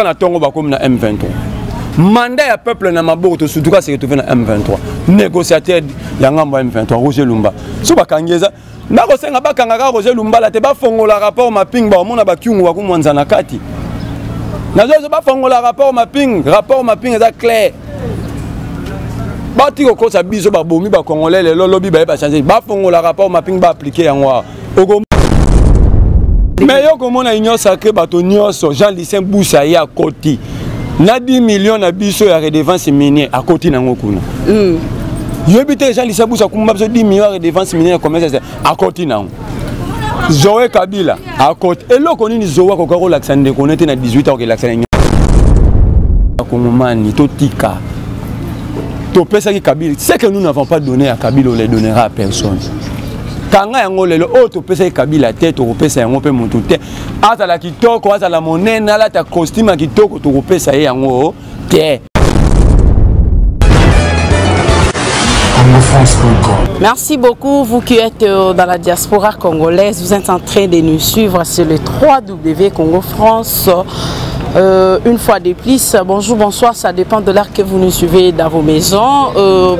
jusqu'à la tongo comme na M23. Mandat ya peuple na maboko to surtout c'est retrouvé na M23. Négociateur ya ngambo M23 Roger Lumba. So bakangeza ndako senga bakanga Roger Lumba la te ba fongola rapport mapping ba mona ba kyungu ba kumwanza na kati. Nazo ba fongola rapport mapping est clair. Bati ko kosa biso ba bomi ba congolais le lobby ba changer ba fongola rapport mapping ba appliquer yango. Mais yo komona union sacré bato nyonso Jean Lucien Boussa ya koti. Na 10 millions na biso ya redevance minière à côté nango kuna. Yebite Jean Lucien Boussa kumba biso 10 millions ya redevance minière commerce à côté nango. Zoé Kabila à côté. Et là koni ni Zoé ko ko laxande ko nete na 18 ans que laxande. Kongomani totika. To pesa ki Kabila. C'est que nous n'avons pas donné à Kabila, on les donnera à personne. Kanga yango lelo o to pesa ki Kabila tête to pesa yango pe mutu te. Ata la kitoko ata la monena la ta costume kitoko to pesa yango te. Merci beaucoup, vous qui êtes dans la diaspora congolaise, vous êtes en train de nous suivre sur le 3W Congo France. Une fois de plus, bonjour, bonsoir, ça dépend de l'heure que vous nous suivez dans vos maisons.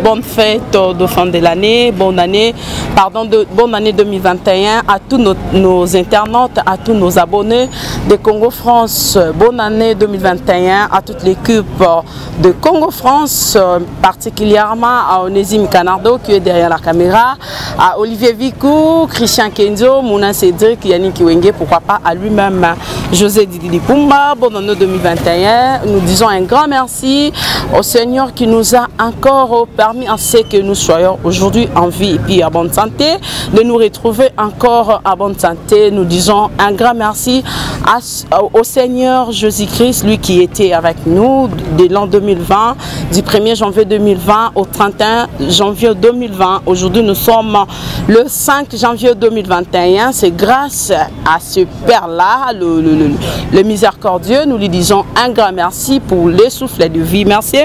Bonne fête de fin de l'année, bonne année 2021 à tous nos internautes, à tous nos abonnés de Congo France. Bonne année 2021 à toute l'équipe de Congo France, particulièrement à Onésime Canardo qui est derrière la caméra, à Olivier Vikou, Christian Kenzo, Mouna Cédric, Yannick Wenge, pourquoi pas à lui-même, José Didi Pumba. Bonne année 2021, nous disons un grand merci au Seigneur qui nous a encore permis à ce que nous soyons aujourd'hui en vie et puis à bonne santé, de nous retrouver encore à bonne santé. Nous disons un grand merci au Seigneur Jésus-Christ, lui qui était avec nous de l'an 2020, du 1er janvier 2020 au 31 janvier 2020. Aujourd'hui nous sommes le 5 janvier 2021. C'est grâce à ce Père-là, le miséricordieux, nous lui disons un grand merci pour les souffles de vie. Merci.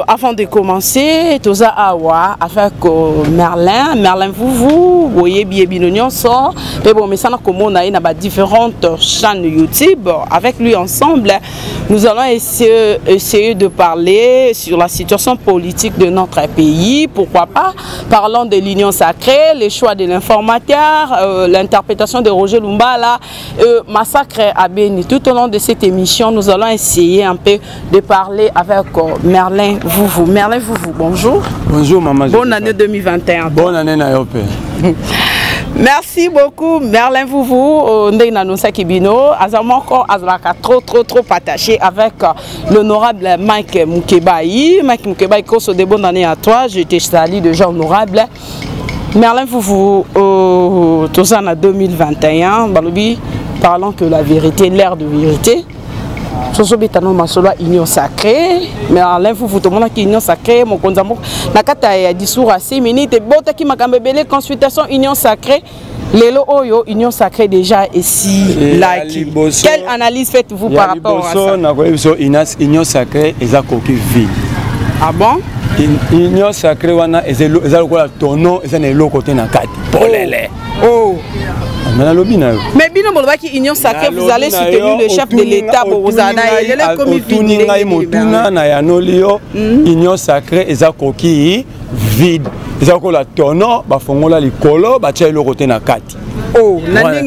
Avant de commencer, Toza Awa avec Merlin vous voyez bien sort. Mais bon, mais ça n'a différentes chaînes YouTube. Avec lui ensemble, nous allons essayer de parler sur la situation politique de notre pays. Pourquoi pas? Parlons de l'union sacrée, les choix de l'informateur, l'interprétation de Roger Lumba, là, massacre à Béni. Tout au long de cette émission, nous allons essayer un peu de parler avec Merlin Vouvou. Merlin Vouvou, bonjour. Bonjour maman. Bonne année 2021. Bonne année Nayope. Merci beaucoup Merlin Vouvou. Trop attaché avec l'honorable Mike Moukebaï. Mike Moukebaï, de bonne année à toi. Je te salue déjà honorable. Merlin Vouvou, tout ça en 2021. Parlons que la vérité, l'air de vérité. Union sacrée, mais Merlin Vouvou, tout le monde qui union sacrée, mon konzamo, nakata ya discours à 6 minutes, bota qui m'a camébélé consultation union sacrée, Lelo Oyo, union sacrée déjà ici, là. Quelle analyse faites-vous par rapport à ça? Union sacrée, ils ont coquille vide. Ah bon? Union sacrée, ils ont ton nom, ils ont le côté na kati. Oh! Mais bien union sacrée, vous allez soutenir le chef de l'État pour vous union sacrée, ils ont coquille vide. Ils ont la tono, bafongola likolo, batia le côté na kati. Oh, voilà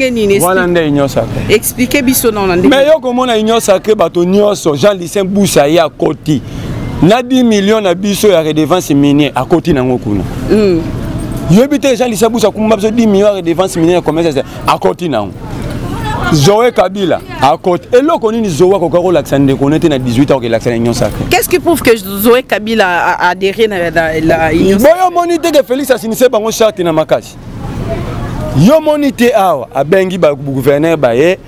union sacrée. Expliquez biso non. Mais yo comme on a union sacrée, bato nyonso Jean Lucien Boussa ya koti. Na 10 millions na biso ya redevance minière à côté nango kuna. Yebite Jean Lucien Boussa kumba biso 10 millions de redevance minière commerce à côté nango. Zoé Kabila à côté. Et là koni ni Zoé ko ko laxande ko nete na 18 ans que laxande union sacrée. Qu'est-ce qui prouve que Zoé Kabila a adhéré à la union sacrée? Yo monité que Félix a signé bango charte na makasi. Yo monité awa abengi ba gouverneur baye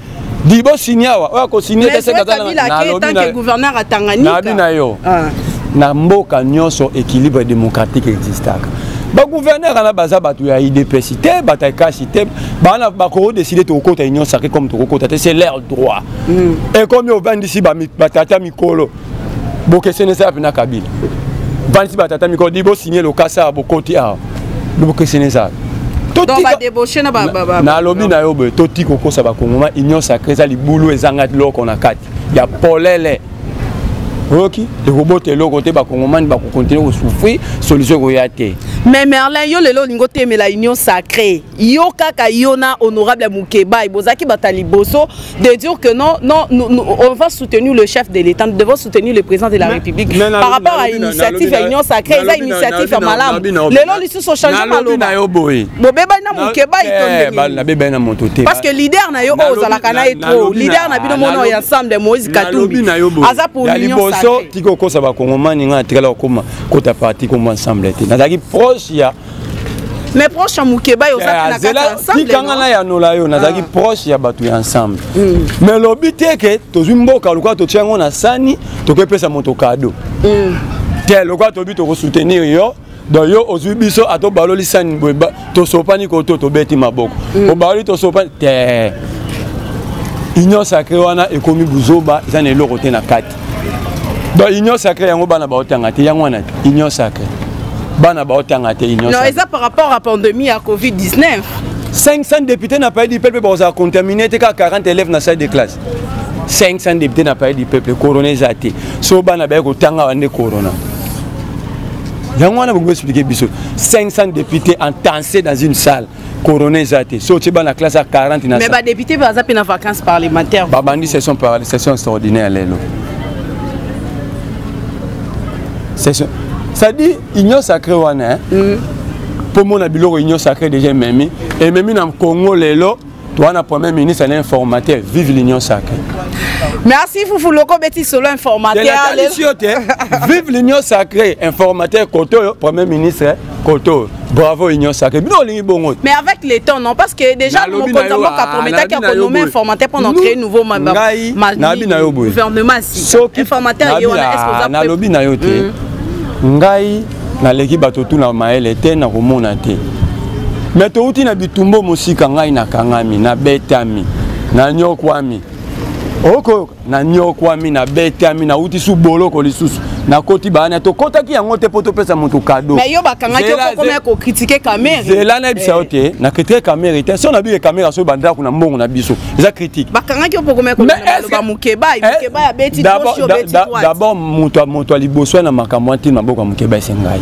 Dibo signawa o ko signé que c'est tant que gouverneur à Tanganyika. Na yo. Na mboka nyonso équilibre démocratique existaka. Ba gouverneur ana baza batu ya IDPCité, bataka cité, bana ba ko décider to kota union sacrée comme to kota, c'est leur droit. Et comme yo vandi si ba batata mikolo. Boke senesa na Kabila. Vandi si batata mikolo dibo signer le kasa bokoti a. Boke senesa. Donc va débaucher na na lobi na yo be toti koko sa ba kongoma union sacrée za libulu ezanga loko na kati. ya polele ok le robot est là côté ba congomani ba continuer à souffrir solution ko yate mais Merlin yo lelo lingo te la union sacrée yo kaka yona honorable Mukeba ibozaki batali boso de dire que non on va soutenir le chef de l'État, nous devons soutenir le président de la République par rapport à l'initiative à union sacrée ça initiative à malam lelo lisu so changer maloba bobeba na Mukeba itonde na beba na motote parce que leader na yo ozala kana trop leader na bino mono ensemble Moïse Katumbi aza pour l'union so tiko kosa ba congomani nga tikala koma kota parti comme ensemble te nazaki proche ya mais proche Mukeba yo za na kata ensemble tikanga na ya nola yo nazaki proche ya batu ensemble mais lobi te ke tozumboka lokwa to tiango na sani to pesa moto cadeau te lokwa to bi to soutenir yo donc yo ozui biso ato baloli sani boba to sopani ko to beti maboko o baloli to sopani te union sacrée wana ekomi buzoba za ne loko te na kati. Donc union sacrée yango bana ba otanga te yango wana union sacrée bana ba otanga te union sacrée. Non, ça par rapport à la pandémie à Covid-19. 500 députés n'a pas eu du peuple pour ça contaminé te 40 élèves dans salle de classe. 500 députés n'a pas eu du peuple coroné zate. So bana ba ko tanga ande corona. Yango wana vous expliquer biso 500 députés entassés dans une salle coroné zate. So tu bana classe à 40 na. Mais ba députés ba za pena vacances parlementaires. Ba bandi session extraordinaire lelo. Ça dit union sacrée wana pour mon abilo union sacrée déjà même et même dans Congo lelo toi na premier ministre un informateur vive l'union sacrée. Merci Foufou Loko Betty Solo informateur. Vive l'union sacrée informateur Koto premier ministre Koto. Bravo union sacrée. Mais avec les temps non parce que déjà mon comptable a promis qu'il a nommé informateur pendant créer nouveau gouvernement si informateur yo na est-ce na lobi na yo te ngai na leki bato tu na maele te na komona te mais to uti na bitumbo musika ngai na kangami na betami na nyokwami oko na nyokwami na betami na uti su boloko lisusu na koti bana to kota ki yango te poto pesa mutu cadeau mais yo bakanga ki okoma ko critiquer caméra zela na bisa ote na critiquer caméra te so na bi caméra so banda kuna mbongo na biso eza critique bakanga ki okoma ko ba Mukeba ya beti to beti d'abord mutu aliboso na makambo ntini maboko Mukeba sengai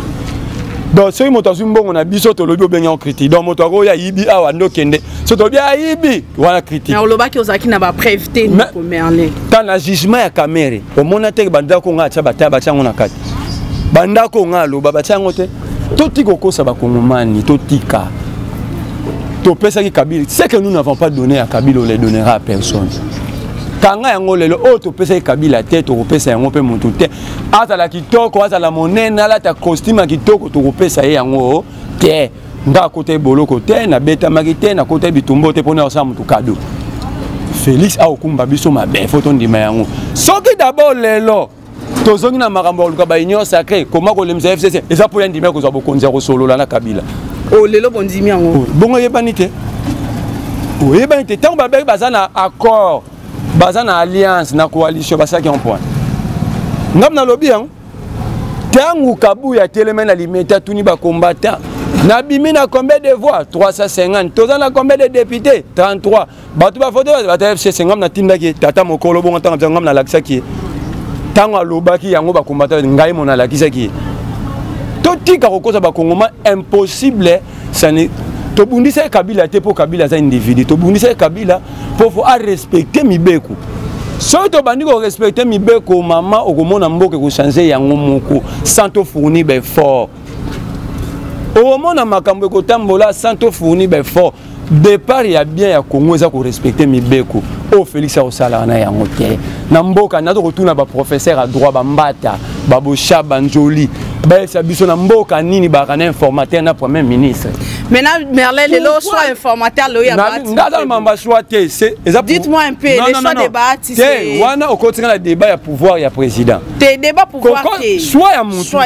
donc soki moto azwi mbongo na biso tolobi obengi en critique donc moto akoya yibi awa ndokende so tobi ayibi wana critique mais olobaki ozalaki na bapreuve te ndeko Merlin tant na jugement ya caméra omona te bandako nga atia batiango na kati bandako nga aloba batiango te totika kokosa bakongomani totika topesaki Kabila c'est que nous n'avons pas donné à Kabila on les donnera à personne kanga yango lelo o to pesa Kabila te to pesa yango pe mutu te azala kitoko azala monene ala ta costume kitoko to pesa yango te nda kote boloko te na beta magite na kote bitumbo te pona osa mutu cadeau Félix a okumba biso mabe photo ndima yango soki d'abord lelo tozongi na makambo luka ba union sacrée comment ko lemza FCC eza pour ndima ko za bokonza ko solola na Kabila o lelo bondimi yango bongo yebani te o yebani te tant ba bazana accord bazana alliance na coalition basaki en point ngam na lobby hein tangu kabuya telemena limeta tuni ba combattant na bimi na combien de voix 350 toza na combien de députés 33 batu ba photo ba FCC ngam na tindaki tata mokolo bongo tanga ngam na lakisaki tangu alobaki yango ba combattant ngai mona lakisaki totika kokosa ba kongoma impossible ça ne to bundisa Kabila te po Kabila za individu to bundisa Kabila pour faut respecter mibeko so to bandi ko respecter mibeko mama okomona mboke ko changer yango moko sans to fournir be fort okomona makambo ko tambola sans to fournir be fort départ ya bien ya Congo za ko respecter mibeko o Félix au sala na yango te na mboka na to kotuna ba professeur à droit ba mbata ba bosha banjoli ba sa biso na mboka nini ba kana informateur na premier ministre. Maintenant, Merlin, le choix informateur, dites-moi un peu, le choix de Bahati, c'est... Wana, au quotidien, le débat, il y a pouvoir, il y a président. Tes débats pouvoir, soit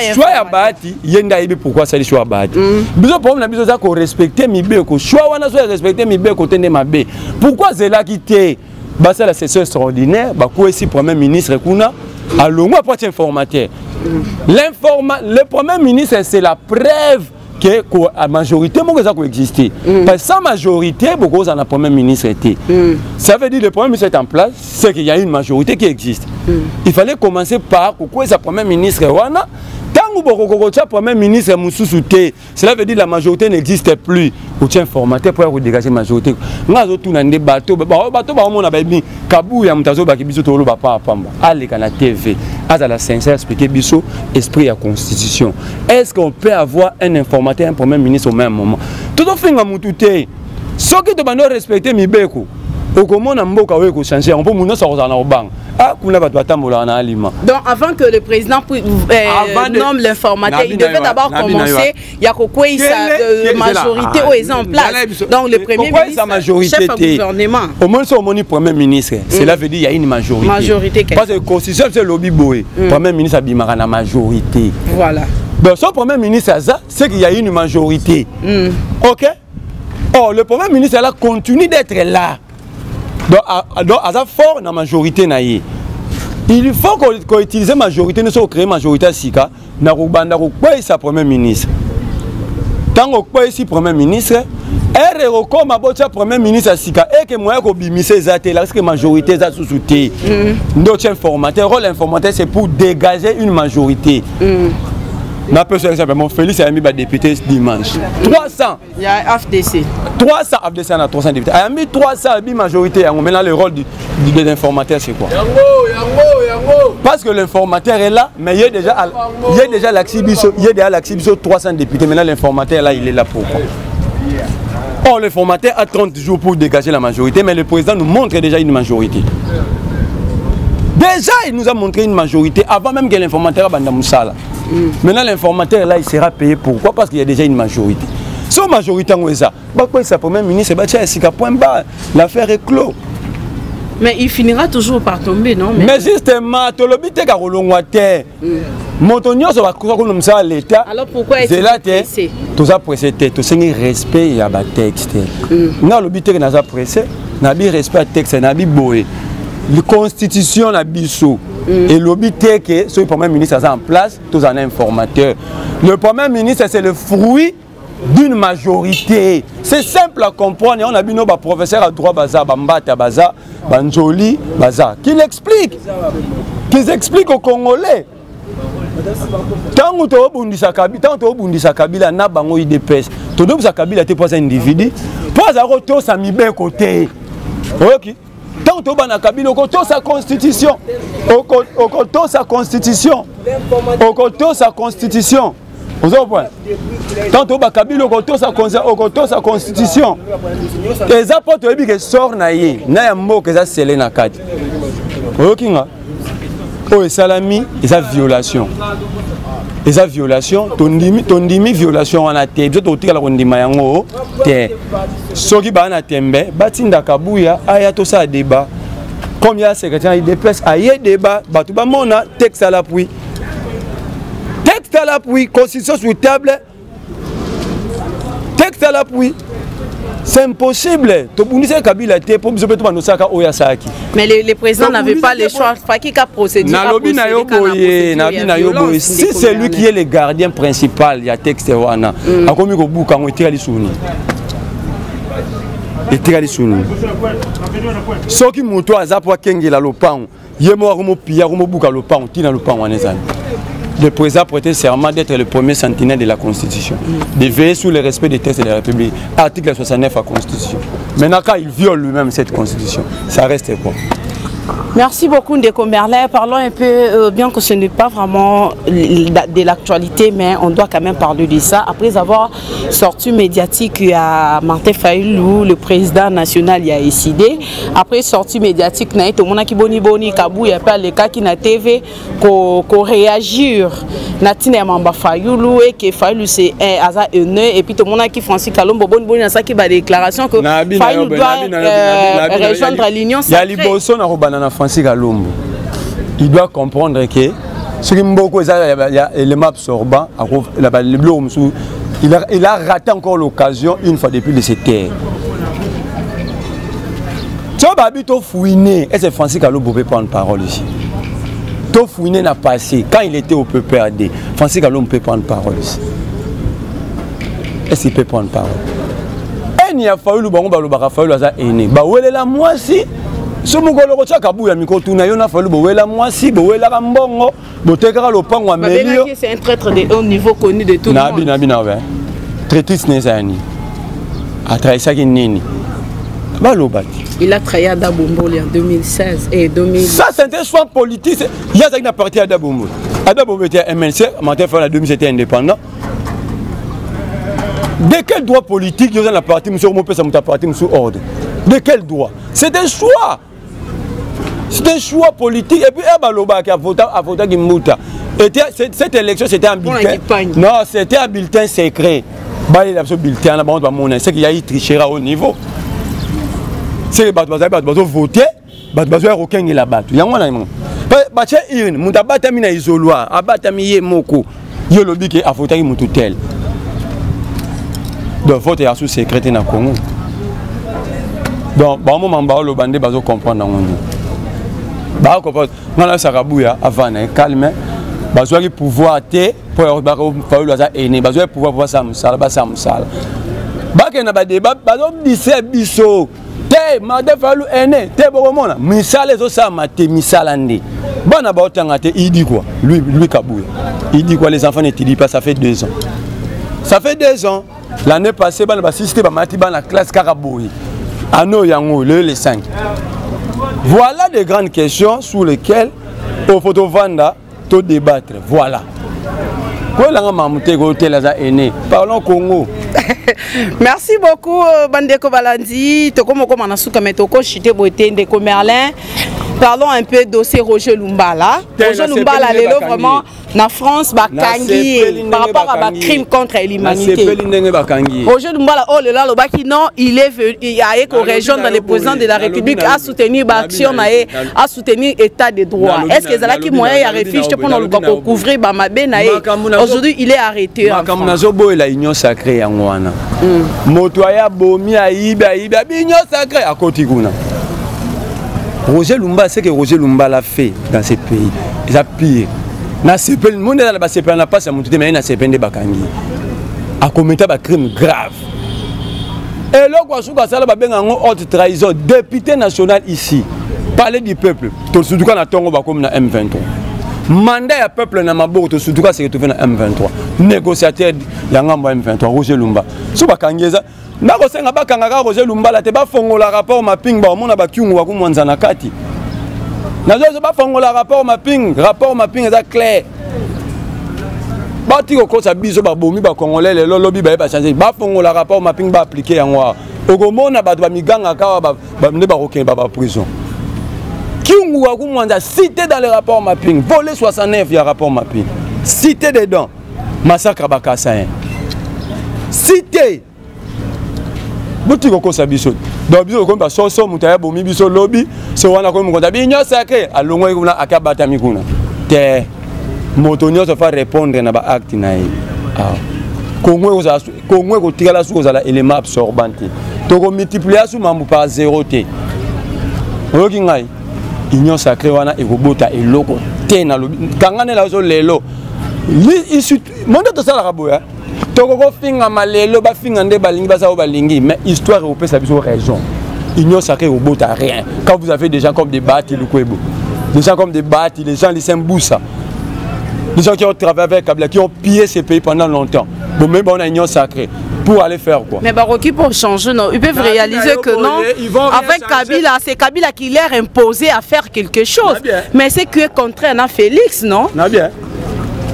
il y a Bahati, il y a pourquoi ça dit soit Bahati. Besoin problème, besoin qu'on respecte mes beko. Soit wana, soit respecter mes beko, tenez ma bé. Pourquoi c'est là qui t'est? Bah, c'est la session extraordinaire, bah, quoi ici, premier ministre, Kuna, allons, moi, pour être informateur. Le premier ministre, c'est la preuve que la majorité peut exister. Parce que sans majorité, beaucoup en a premier ministre été. Ça veut dire que le premier ministre est en place, c'est qu'il y a une majorité qui existe. Il fallait commencer par pourquoi sa premier ministre wana. Tant que le premier ministre est cela veut dire que la majorité n'existe plus. Vous tient formaté pour dégager la majorité. Nous avons tout un débat. Kabou ya mutazo ba kibiso tolo ba pa pamba. Allez kana TV. À la sincère expliquer biso esprit à constitution. Est-ce qu'on peut avoir un informateur un premier ministre au même moment? Tout au fin mutute. Ce qui te bando respecter mibeko. Au comment on mboka we ko changer on peut muna sa rozana obang. Ah kuna ba batambola na alima. Donc avant que le président nomme l'informateur, il devait d'abord commencer il y a quoi sa majorité au exemple en place. Donc le premier ministre chef du gouvernement. Au moins c'est au premier ministre. Cela veut dire il y a une majorité. Parce que constitution c'est lobby boy. Premier ministre abimara na majorité. Voilà. Donc son premier ministre c'est qu'il y a une majorité. OK? Oh le premier ministre là continue d'être là. Donc, à ça fort dans la majorité, il faut qu'on utilise la majorité, nous créer majorité à Sika, na rubanda ko sa premier ministre. Tant qu'on ici premier ministre, et recours ma bocha premier ministre à Sika et que moi ko bimise zaté là parce que majorité za sous-souté. Notre informateur, rôle informateur c'est pour dégager une majorité. Na personne simplement Félix a mis ba député dimanche 300 il y a FDC 300 FDC na 300 députés a mis 300 bi majorité maintenant le rôle de l'informateur c'est quoi parce que l'informateur est là mais il y a déjà l'axibiso 300 députés maintenant l'informateur là il est là pourquoi oh l'informateur a 30 jours pour dégager la majorité mais le président nous montre déjà une majorité. Déjà, il nous a montré une majorité avant même que l'informateur Banda Moussala. Maintenant, l'informateur là, il sera payé. Pourquoi? Parce qu'il y a déjà une majorité. Si la majorité est ça, sa première ministre, l'affaire est clos. Mais il finira toujours par tomber, non? Mais justement, tu l'as dit que l'État. Alors pourquoi est-il pressé? Tu as pressé, tu as respect à la texte. Nous avons dit que nous avons pressé, nous avons respect à texte, nous avons boé. La constitution a biso et l'obité que ce premier ministre est en place, tous en informateur. Le premier ministre c'est le fruit d'une majorité. C'est simple à comprendre. On a vu nos professeurs à droit baza, bambata baza, banjoli baza, qui l'expliquent, qu'ils expliquent aux Congolais. Tant que tu as bundisa Kabila na bango IDPS, tu dois Kabila te pas un individu, pas à retour ça mi bien côté. OK. Tant que tu as Kabila, au sa constitution, au sa constitution, au sa constitution. Vous avez point. Tant que tu as Kabila, au sa constitution. Les apôtres qui sortent naïe, na mot que ça scellé na carte. OK nga. Oh salami, et sa violation. Et sa violation, ton dimi violation en a été. Je te dis que la rondima yango te. Soki ba na tembe, batinda kabuya aya to sa débat. Comme il y a secrétaire IDPS aya débat, batu ba mona texte à l'appui. Texte à l'appui, constitution sur table. Texte à l'appui. C'est impossible. Mais les présidents n'avaient pas le choix. Qui a procédé? Si c'est lui qui est le gardien principal, il y a texte wana. Akomi ko buka ngo etikali suni. Etikali suni. Soki moto azapo kengela lopango, yemo akomo pia akomo buka lopango, tina lopango wanezana. Le président a prêté serment d'être le premier sentinelle de la Constitution, de veiller sous le respect des textes de la République. Article 69 de la Constitution. Maintenant, quand il viole lui-même cette Constitution, ça reste quoi? Merci beaucoup Ndeko Merlin. Parlons un peu, bien que ce n'est pas vraiment de l'actualité, mais on doit quand même parler de ça. Après avoir sorti médiatique à Martin Fayulu, le président national y a décidé. Après sortie médiatique, il y a tout le monde qui boni Kabou, il y a pas les cas qui na TV qu'on réagir. Natine Mamba Fayulu et que Fayulu c'est un hasard haineux et puis tout le monde qui Francis Kalombo boni na ça qui va déclaration que Fayulu doit rejoindre l'Union sacrée. Francis Kalombo, il doit comprendre que ce qui il y a l'élément absorbant, il a raté encore l'occasion une fois depuis de se taire. Tu vois, Babito fouiné, et c'est Francis Kalombo peut prendre parole ici. Tout fouiné n'a passé, quand il était au PPRD, Francis Kalombo peut prendre parole ici. est-ce qu'il peut prendre parole? Et il y a fallu aîné. Bah où est la moi si? Ce mugolo ko chaka buya mikotu na yona fallu bo wela moi si bo wela mbongo bo tekara lo pango amelio. C'est un traître de haut niveau connu de tout le monde. Nabi ouais. Traîtrice nezani. A trahi ça qui nini. Il a trahi à Dabomboli en 2016 et 2000. Ça c'est un choix politique. Il y a une partie à Dabomboli. Dabomboli était MLC, maintenant fait la 2000 était indépendant. De quel droit politique il y a la partie monsieur Mope ça muta partie sous ordre? De quel droit? C'est un choix. C'est un choix politique. Et puis Baloba qui a voté Gimuta. Cette élection c'était un bulletin. Non, c'était un bulletin secret. Il y a un bulletin là-bas, c'est qu'il y a eu tricherie au niveau. C'est que les voté, les aucun qui l'a battu. Il y a un parce que il muta batami na isoloir, abatami yemoko. Yo lobi qui a voté mututel. De vote est sous secret dans le Congo. Donc, bon moment le bandé bazo comprendre bah comprendre. On a Sarabouya avant calme. Bazo qui pouvoir té pour faire le aîné. Bazo pouvoir ça musala, ça musala. Bah que na ba débat bazo dise biso. Té made fallu aîné, té boromona. Misala zo ça maté misala ndi. Bana ba otanga té il dit quoi? Lui Kabouya. Il dit quoi les enfants n'étudient pas, ça fait 2 ans. Ça fait 2 ans. L'année passée, on a assisté à la classe Karaboui. À nous, les 5. Voilà des grandes questions sur lesquelles il faut tout débattre. Voilà. Parlons Congo. Merci beaucoup, Bandeko Balandi. Merlin. Parlons un peu de dossier Roger Lumbala. Roger Lumbala, vraiment, en France, par rapport à crime contre l'humanité. Roger Lumbala, oh là là, non, il est venu, il a été rejoindre le président de la République à soutenir l'action, à soutenir l'état de droit. Est-ce que c'est qui moyen à réfugier pour couvrir Bamabé? Aujourd'hui, il est arrêté. La union sacrée en Wana. Motoya Bomi Aïba, union sacrée à Kotiguna. Roger Lumba, c'est que Roger Lumba l'a fait dans ces pays. Il a pire. Le monde n'a pas sa montée, mais il n'a pas de Bakangi. A commettre des crimes graves. Et là, il y a une haute trahison. Député national ici, parler du peuple. Tout ce qui est comme M23. Mandat du peuple n'a pas tout ce qui est M23. Négociateur, il y a un M23, Roger Lumba. Si vous na kosenga bakanga Roger Lumbala te ba fongola rapport mapping ba mona ba kyungu wa kumwanza na kati nazo ba fongola rapport mapping eza clair ba tiko ko sa biso ba bomi ba congolais le lobby ba changer ba fongola rapport mapping ba appliquer yango okomona ba miganga ka ba ne ba rokin ba prison kyungu wa kumwanza cité dans le rapport mapping volé 69 il y a rapport mapping cité dedans massacre Bakassain cité Bouti ko sa biso. Donc biso ko ba so mutaya bomi biso lobby, so wana ko mu konta bi nyo sacré alongo kuna akabata mikuna. Te motonyo so fa répondre na ba acte na yi. Ah. Kongwe ko tigala su ko za élément absorbant. To ko multiplier su mambu par 0 te. Oki ngai. Union sacré wana e ko bota eloko te na lobby. Kangane la so lelo. Monde to sala raboya. Toko finga malelo ba finga nde balingi ba sa balingi mais histoire européenne ça biso raison. Union sacrée au bout à rien. Quand vous avez des gens comme des Bati Lukwebo, des gens comme des Bati, les gens les Semboussa, des gens qui ont travaillé avec Kabila, qui ont pillé ces pays pendant longtemps. Bon même on a union sacrée pour aller faire quoi. Mais Baroki pour changer non, ils peuvent réaliser que non. Avec Kabila, c'est Kabila qui leur imposé à faire quelque chose. Mais c'est que contraire à Félix non.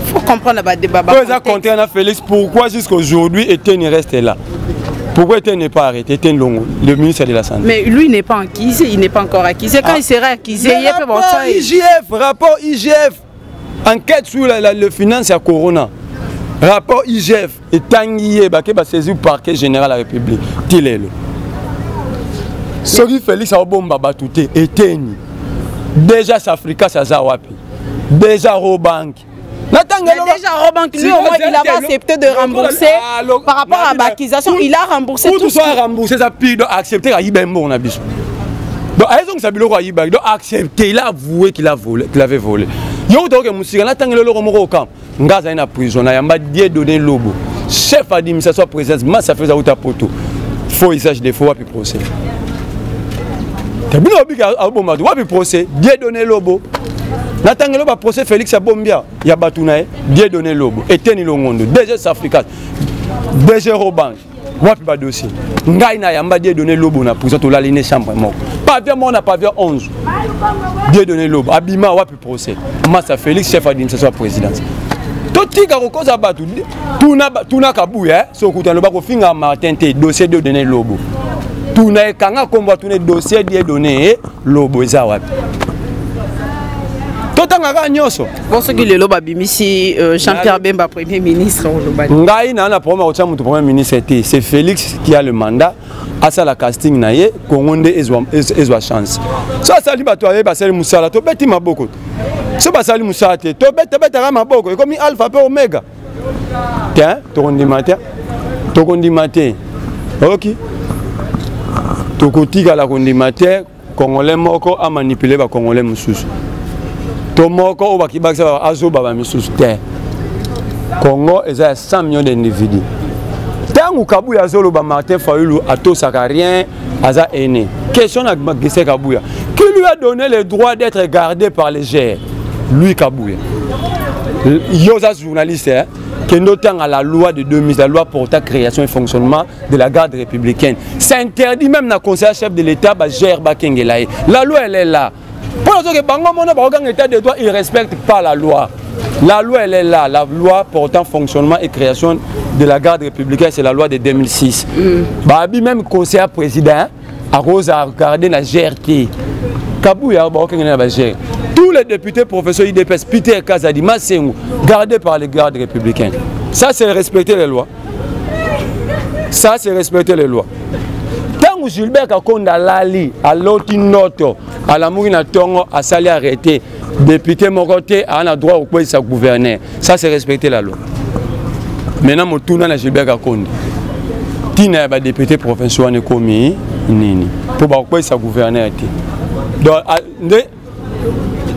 Il faut comprendre le débat. Félix, pourquoi jusqu'aujourd'hui Etienne reste là? Pourquoi Etienne n'est pas arrêté? Etienne Longo, le ministre de la Santé. Mais lui n'est pas acquisé, il n'est pas encore acquisé. Quand il sera acquisé, il y a rapport IGF, enquête sur le finance à Corona. Rapport IGF et Tanguy Baké va saisir le parquet général de la République. Tilelo. Celui Félix a bomba batouté, Etienne. Déjà Safrika Sazawapi. Déjà Robank. Mais déjà, Robin, lui, au moins, il a accepté de rembourser par rapport à l'acquisition. Il a remboursé tout ça. Il a remboursé ça, puis il a accepté à Ibembo. Donc, il a accepté, il a avoué qu'il avait volé. Il a dit que Moussika, il a dit que le camp, il a prison, il a donné l'obo. chef d'administration président, ça fait un poto. Faux usage des faux, puis procès. Tu as bien procès, Dieu donné lobo. Natangelo ba procès Félix Abombia, il y a Batounae, Dieu donné lobo. Et Teni Longondo, DG Africa, DG Roban, wapi ba dossier. Ngai na yamba Dieu donné lobo na prison to la ligne chambre mort. Pavia mon na pavia 11. Dieu donné lobo. Abima wapi procès. Massa Félix chef d'administration présidence. Totika kokoza batu tuna kabuya so kutana ba ko finga Martin te dossier Dieu donné lobo. Tuna kanga komba tuna dossier Dieu donné lobo eza wapi. Bon, ce qui est le Babimisi, Jean-Pierre Bemba, Premier ministre. Ngai na Premier ministre, c'est Félix qui a le mandat. À ça la casting naie, Congonde ezwa chance. Ça sali batoye basali musala, to beti maboko. So basali musala te, to beta maboko, comme alpha pe omega. Tiens, to kondi matin. OK. To kotika la kondi matin, Congolais moko a manipulé ba Congolais mususu. Tomoko au Bakibaksa Azoba Misusu terre. Congo est à 100 millions d'individus. Tant que Kabouya Zolo Martin Fayoulou a tout sacarien, Aza aîné. Question à Gissé Kabouya. Qui lui a donné le droit d'être gardé par les GR? Lui Kabouya. Yosa journaliste, qui notant à la loi de 2000, la loi portant création et fonctionnement de la garde républicaine. C'est interdit même dans le conseil chef de l'État, GR Bakengelaï. La loi elle est là. Pour que Bango état de droit, il ne respecte pas la loi. La loi, elle est là. La loi portant fonctionnement et création de la garde républicaine, c'est la loi de 2006. Babi, même conseiller président, a regardé la GRT. Kabouya, tous les députés professeurs IDPS, Peter Kazadi, Massengou, gardés par les gardes républicaines. Ça, c'est respecter les lois. Ça, c'est respecter les lois. Tant Gilbert Kakonda Lali, à l'Otinoto, à la Mourina Tongo, à Sali arrêté, député Mokoté, à un droit au pays de sa gouverneur. Ça, c'est respecter la loi. Maintenant, je tourne à Gilbert Kakonda. Tina est député provincial commis, pour le pays de sa gouverneur. Donc,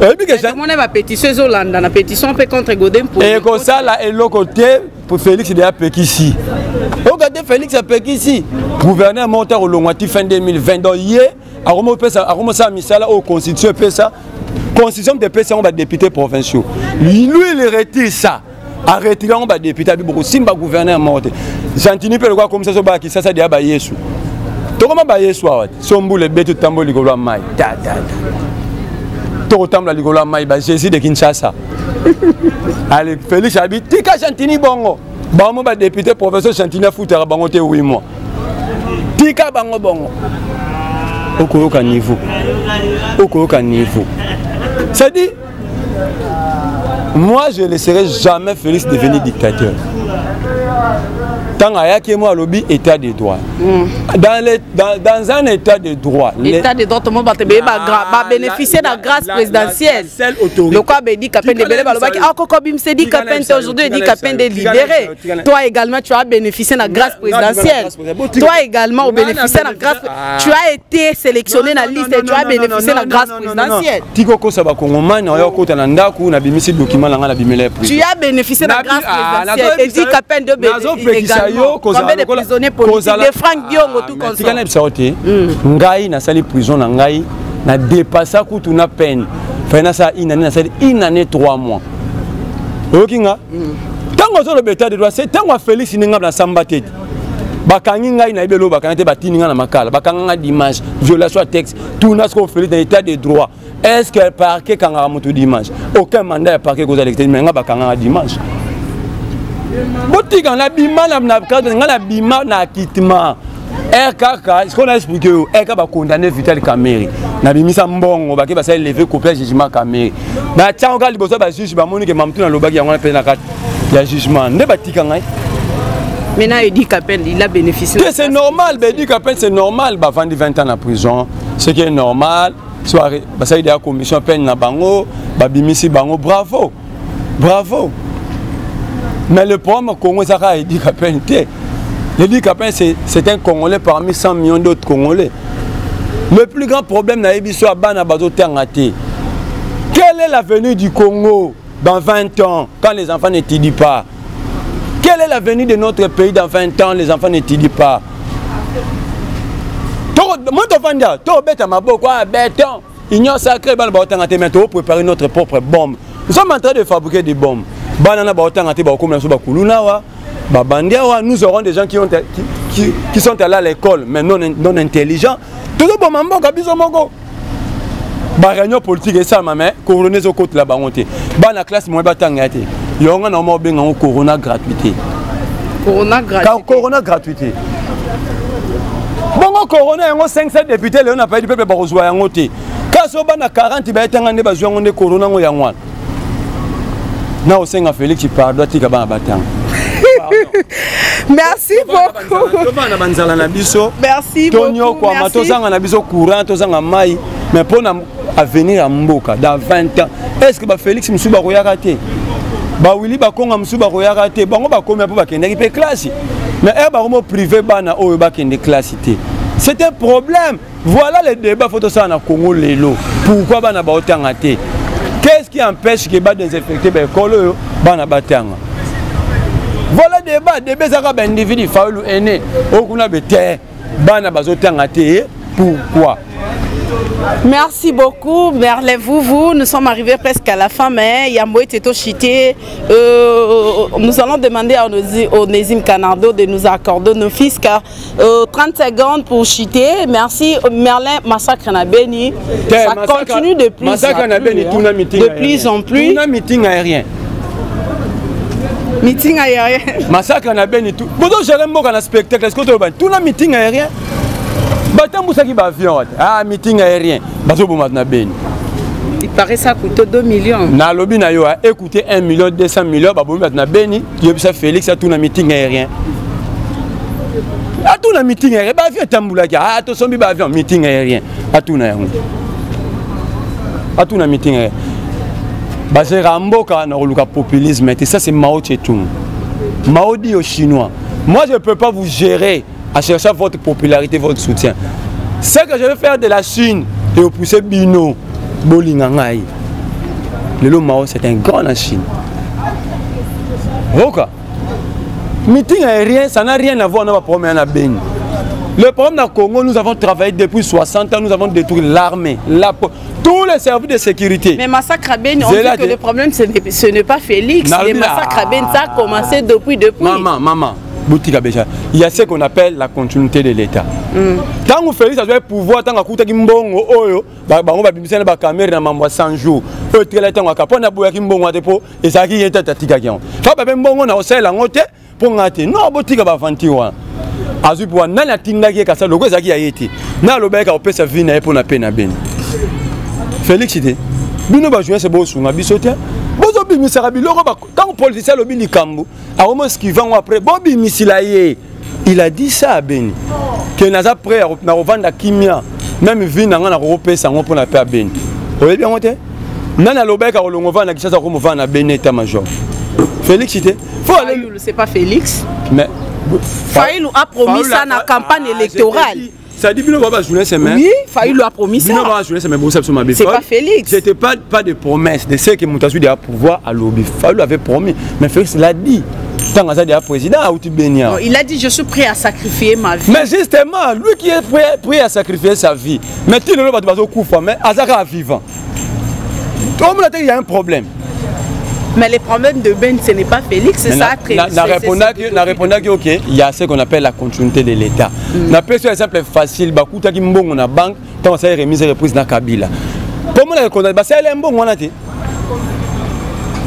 la pétition Zolanda, la pétition contre Godin pour. Et comme ça, là, et l'autre côté, pour Félix de Pékissi. Regardez Félix à Pékissi. Gouverneur monteur au Longwati fin 2020. Donc, hier, à Romosa Misala, au Constitution PSA, Constitution de PSA, on va député provinciaux. Lui, il retire ça. À retirer, on va député, beaucoup Simba gouverneur monté. Santini peut le voir comme ça, ça, ça, dit à Yesu. Tu comment Yesu, Sombo, le bête, tambo, le golo, maï. Totam la ligola maïba Jésus de Kinshasa. Allez, Félix habite Tika Chantini Bongo. Bango ba député professeur Chantini Foutera Bango te 8 mois. Tika Bango Bongo. Okoyoka niveau. Okoyoka niveau. Ça dit, moi je ne laisserai jamais Félix devenir dictateur. Tant que moi lobby état de droit. Dans un état de droit. L'état de droit, tout le monde va bénéficier de la grâce présidentielle. Le quoi dit qu'après de belé balobaki Akokobim s'est dit qu'après aujourd'hui dit qu'après de libérer. Toi également tu as bénéficié de la grâce présidentielle. Toi également au bénéficier de la grâce. Tu as été sélectionné dans la liste et tu as bénéficié de la grâce présidentielle. Tikoko saba Kongomani na yo kota na ndaku na bimisi document na ngana bimele. Tu as bénéficié de la grâce présidentielle et dit qu'après de bénéficier combien de prisonniers politiques, de Franck Biongo, tout comme ça. Ngai na sali prison na ngai na dépassa kutu na peine. Fena sa une année 3 mois. Okinga. Tango zo le beta de droit, c'est tango Félix ninga na samba tete. Bakangi ngai na ibelo bakante batininga na makala, bakanga dimanche, violation texte, tout na ce qu'on fait dans l'état de droit. Est-ce que parquet kanga mutu dimanche? Aucun mandat parquet cause électeur mais nga bakanga dimanche. Botika na bima na cadre na bima na quitement RKK ce qu'on a expliqué RKK va condamner Vital Kamerhe na bimisa mbongo baki ba sa lever couper jugement Kamerhe na tchanga liboso ba juge ba moni ke mamtu na lobaki yango na pe na kati ya jugement ne batika ngai. Maintenant il dit qu'appelle il a bénéficié. C'est normal, il dit qu'appelle c'est normal ba vendre 20 ans en prison, ce qui est normal. Soirée ba sa idée commission peine na bango ba bimisi bango bravo. Bravo. Mais le problème Congo Zara il dit qu'appelle le dit qu'appelle c'est un Congolais parmi 100 millions d'autres Congolais. Le plus grand problème na ebiso abana bazo tangate. Quel est l'avenir du Congo dans 20 ans quand les enfants n'étudient pas? Quel est l'avenir de notre pays dans 20 ans? Les enfants n'étudient pas. Moi, béton. Union sacrée, on préparer notre propre bombe. Nous sommes en train de fabriquer des bombes. Nous aurons des gens qui sont allés à l'école, mais non intelligents. Tout le monde réunion politique et ça, mais coroner au côté là-bas. La classe, moi, il y a un corona gratuité. Corona gratuité. Bon, corona, il y a 5-7 députés, on n'a pas du peuple pour rejoindre un côté. Quand on a 40, il y a un besoin de corona. Non, c'est un Félix qui parle de merci beaucoup. Merci beaucoup. Mais pour avenir à Mboka, dans 20 ans, est-ce que Félix Moussouba a raté? Willy Bakonga Moussouba a raté. Mais il privé classe. C'est un problème. Voilà le débat au Congo Lelo. Pourquoi Bana Baotang raté? Qu'est-ce qui empêche que les désinfectés l'école Bana Batang? Voilà le débat des individus. Faoulou aîné. Okuna Bete. Bana Bazotang raté. Pourquoi? Merci beaucoup, merlez-vous. Nous sommes arrivés presque à la fin, mais Yamboé Teto Chité, nous allons demander à Onésime Canardo de nous accorder nos fiscs 30 secondes pour chiter. Merci Merlin Massacre Nabeni. Ça continue de plus en plus. Meeting aérien. Meeting aérien. Massacre Nabeni tout. Bon donc j'aime beaucoup un spectacle. Est-ce que tu as tout un meeting aérien? Meeting aérien. Il paraît ça coûte 2 millions. Na lobby na yo écoutez 1 million 200 millions na Beni, ça Félix a tout un meeting aérien. A tout un meeting aérien, ba avion tamboula a to sombi ba avion meeting aérien. A tout na meeting aérien. Ba c'est Ramboka na luka populisme et ça c'est Mao Tse-tung. Mao dit aux Chinois, moi je ne peux pas vous gérer à chercher votre popularité, votre soutien. Ce que je vais faire de la Chine et au pousser Bino, Bolingangaï. Le Mao, c'est un grand en Chine. Ok. Meeting aérien, ça n'a rien à voir avec le problème à Beni. Le problème au Congo, nous avons travaillé depuis 60 ans, nous avons détruit l'armée, tous les services de sécurité. Mais Massacre à Beni, on dit que le problème, ce n'est pas Félix. Le massacre à Beni, ça a commencé depuis. Maman. Il y a ce qu'on appelle la continuité de l'État. Tant que Félix a le pouvoir, tant que Kimbongo, on va bimser la caméra dans 100 jours. Eux, tu as un capon à Bouya Kimbongo dépôt et ça qui est à Tatigagion. Fab Mbongo na osel en hôtel pour ngate. Non, Botika va vantiwa. Azu pour nana tindagi kasa logo zaki a été. Na lobeka opé sa vie na pour na peine à Ben. Félix était. Bino ba jouer ce beau sou bisote. Bozo bimisara biloko ba quand politicien lobi likambu. A moment ce qui vont après Bobby Misilaye. Il a dit ça à Beni. Que naza prêt à revendre Kimia. Même vie na ngana repé sango pour na paix à Beni. Vous voyez bien monter? Nana lobeka olongo na kisa ko movana Beni état major. Félix était. Faïlou, c'est pas Félix. Mais Faïlou a promis ça dans la campagne électorale. Ça dit bien va jouer semaine. Oui, Faïlou a promis ça. C'est pas Félix. C'était pas de promesse de ce que Moutassou a pouvoir à lobby. Faïlou avait promis, mais Félix l'a dit. Tant que ça dit président il a dit je suis prêt à sacrifier ma vie. Mais justement, lui qui est prêt à sacrifier sa vie. Mais tu ne vas pas couper, mais Azaka vivant. Il y a un problème. Mais le problème de Ben, ce n'est pas Félix, c'est ça. Na répondant que ok, il y a ce qu'on appelle la continuité de l'État. Na peut sur exemple facile, bakuta ki mbongo na banque, tant ça remise reprise na Kabila. Pour moi la reconnaître, c'est un mbongo wana te.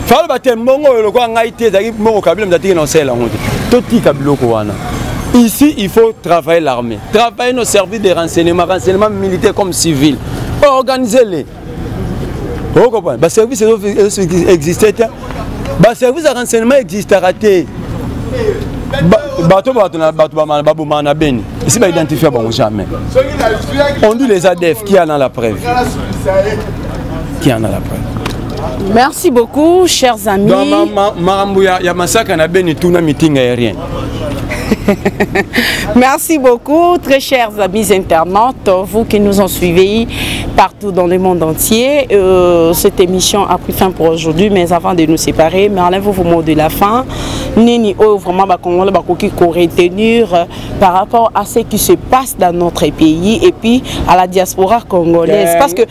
Falo baté mbongo le ko ngaité zaki mbongo Kabila mdati na sela ngote. Toti Kabila ko wana. Ici, il faut travailler l'armée, travailler nos services de renseignement militaire comme civil, organiser-les. Vous comprenez? Le service existait. Le service de renseignement existe raté. Ici, on identifie jamais. On dit les ADF qui en a la preuve. Qui en a la preuve. Merci beaucoup, chers amis. Dans il y a massacre à Beni, tout un meeting aérien. Merci beaucoup, très chers amis internautes, vous qui nous ont suivis partout dans le monde entier. Cette émission a pris fin pour aujourd'hui, mais avant de nous séparer, mais enlève vos mots de la fin. Nini vraiment retenir par rapport à ce qui se passe dans notre pays et puis à la diaspora congolaise. Parce que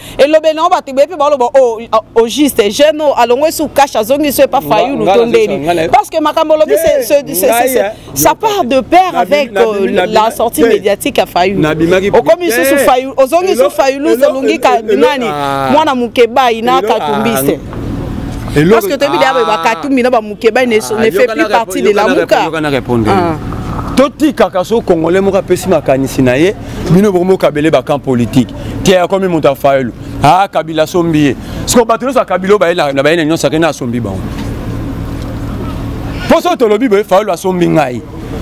au juste jeune allons sous cache à zone pas failli nous donner. Parce que Makambolobi ça part de pair avec la sortie médiatique à Fayou. Au comme ils sont Fayou, aux zones sous Fayou, Zalungi Kabinani, moi na Mukeba ina Katumbiste. Parce que tu as Katumbi na Mukeba ne fait plus partie de la Muka. Toti kakaso congolais moka pesi makanisi na ye bino bomo kabele ba camp politique tiens comme monta Fayou ah Kabila sombié ce qu'on battre sur Kabila ba na ba union sakena sombi ba poso to lobi be Fayou sombi ngai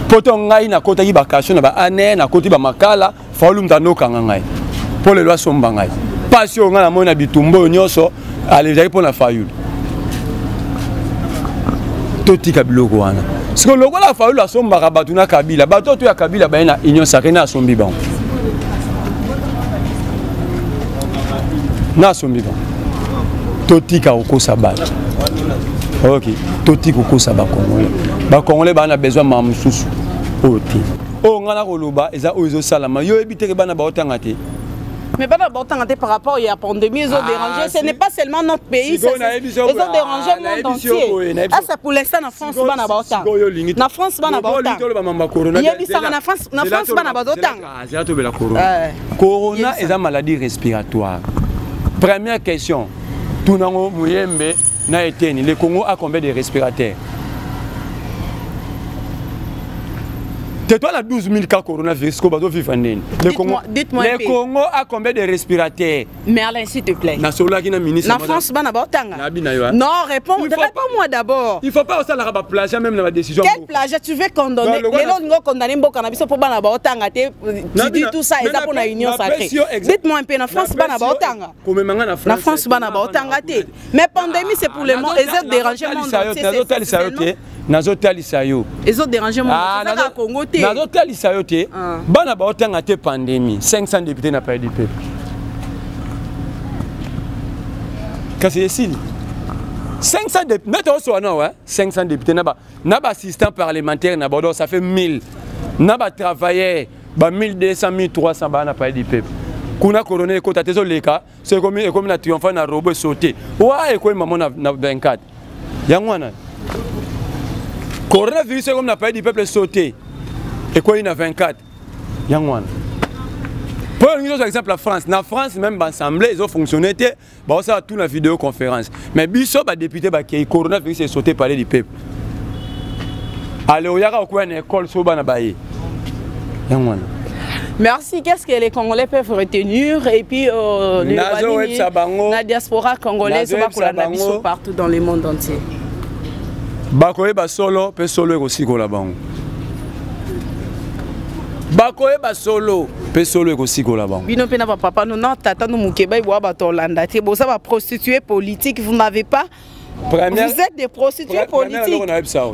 poto ngai na kota ki bakasho na ba ane na koti ba makala Fayou mtano kanga ngai pour le loi somba ngai passion nga na mona bitumbo nyoso ale jai pour na Fayou toti Kabila ko wana parce que le roi a fallu la sombe à Batuna Kabila. Bato tu as Kabila baina union sakena sombi bon. Na sombi bon. Toti ka oko sabat. OK. Toti ko sabat congolais. Ba congolais ba na besoin ma mususu. Oti. O ngana ko loba eza ozo salama. Yo ebiteke bana ba otanga te. Mais pas d'abord par rapport à la pandémie, ils ont dérangé. Ce n'est pas seulement notre pays, ils ont dérangé le monde entier. C'est pour l'instant en France, il y a en France, il y a Corona est une maladie respiratoire. Première question. Tout le monde n'a été. Le Congo a combien de respirateurs? Toi, la 12 000 cas coronavirus, dites-moi. Le Congo a combien de respirateurs? Mais Alain, s'il te plaît. La France, non, réponds-moi d'abord. Il ne faut pas aussi la plagiat même dans la décision. Quel plagiat tu veux condamner? Les gens condamner Mbokanabiso pour Banabotanga. Tu dis tout ça, et ça pour la union sacrée. Dites-moi un peu, la France, Banabotanga. La France, Banabotanga. Mais pandémie, c'est pour le monde. Ils ont dérangé le monde entier. Ils ont dérangé le monde entier. Dans l'hôtel Isayote, bana ba otanga te pandémie, 500 députés n'a pas eu de peuple. Qu'est-ce que c'est? 500 députés, 500 députés n'a pas assistant parlementaire n'a pas, ça fait 1000. N'a pas travaillé, 1200, 1300 n'a pas eu de peuple. Kuna coroné ko tatezo leka, c'est comme na triomphant na robot sauté. Ouais, ko maman na 24. Yangwana. Coronavirus c'est comme n'a pas eu de peuple sauté. Et quoi il y a 24 Yangwan. Pour un exemple, la France. En France, même l'Assemblée, ils ont fonctionné. Bah, ça a tout la vidéoconférence. Mais Bissot, le député, qui est coronavirus, est sauté par les peuples. Alors, il y a une école sur Banabaye. Yangwan. Merci. Qu'est-ce que les Congolais peuvent retenir? Et puis, la diaspora congolaise va partout dans le monde entier. Bakoye basolo, pe solo aussi ko la bango. Bakoye basolo, pe solo aussi ko la bango. Bino pena papa non tata no mukeba iwa batolanda te bo ça va prostituer politique, vous n'avez pas. Vous êtes des prostituées politiques.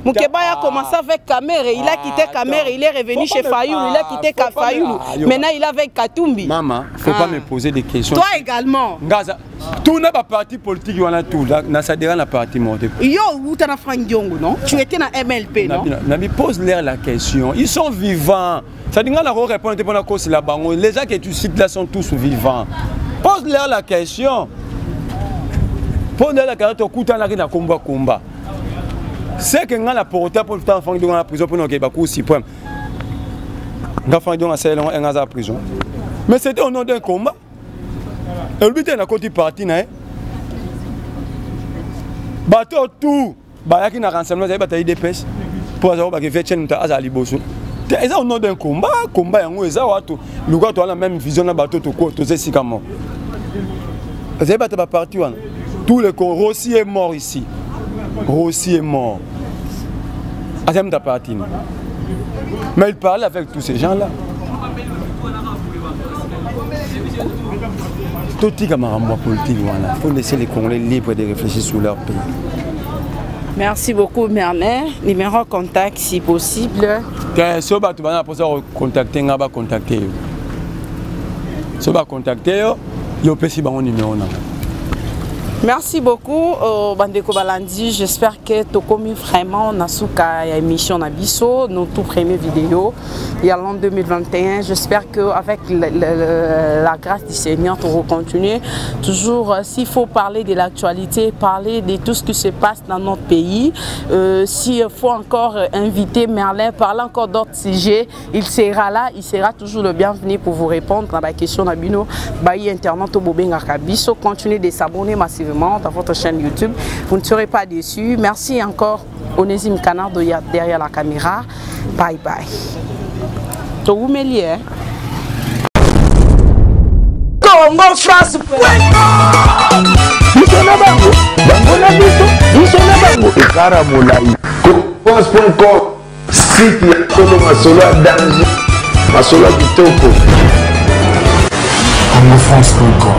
Mukeba a commencé avec Kamere, il a quitté Kamere, il est revenu chez Fayou, il a quitté Fayou. Maintenant il est avec Katumbi. Maman, faut pas me poser des questions. Toi également. Gaza, tout n'a pas parti politique, on a tout. Na sadera na parti monté. Yo, où t'as na Franck Diongo, non? Tu étais dans MLP, non? Nabi pose-leur la question. Ils sont vivants. Ça dit qu'on a répondu pour la cause là-bas. Les gens que tu cites là sont tous vivants. Pose-leur la question. Pose-leur la question. Kouta na kina combat. C'est que nous avons porté pour faire Franck Diongo en prison pour nous que beaucoup si point. Nous Franck Diongo en prison. Mais c'était au nom d'un combat. Et le but est de côté parti, bateau tout, il y a un rassemblement, il y a des dépêches pour avoir fait chaîne à Zaliboso. C'est au nom d'un combat, il y a la même vision de bateau tout court, tout c'est si comme vous avez pas parti, tout le corps, Rossi est mort ici. Rossi est mort. Mais il parle avec tous ces gens-là. Tout est comme un politique, il faut laisser les Congolais libres de réfléchir sur leur pays. Merci beaucoup, Merlin. Numéro contact si possible. Si vous avez contacter, vous pouvez contacter. Si vous avez contacter, vous pouvez mon numéro. Merci beaucoup, Bandeko Balandi. J'espère que tu as commis vraiment une émission Nabiso, nos tout premières vidéos. Il y a l'an 2021. J'espère qu'avec la grâce du Seigneur, tu vas continuer. Toujours, s'il faut parler de l'actualité, parler de tout ce qui se passe dans notre pays, s'il faut encore inviter Merlin, parler encore d'autres sujets, il sera là, il sera toujours le bienvenu pour vous répondre à la question Nabino. Bayi Internet au Bobenga Kabiso. Continuez de s'abonner massivement dans votre chaîne YouTube. Vous ne serez pas déçus. Merci encore Onésime Canardo derrière la caméra. Bye bye. Congo France. Site ya Tolo Masolo à danger. Masolo à Kitoko. Congo France.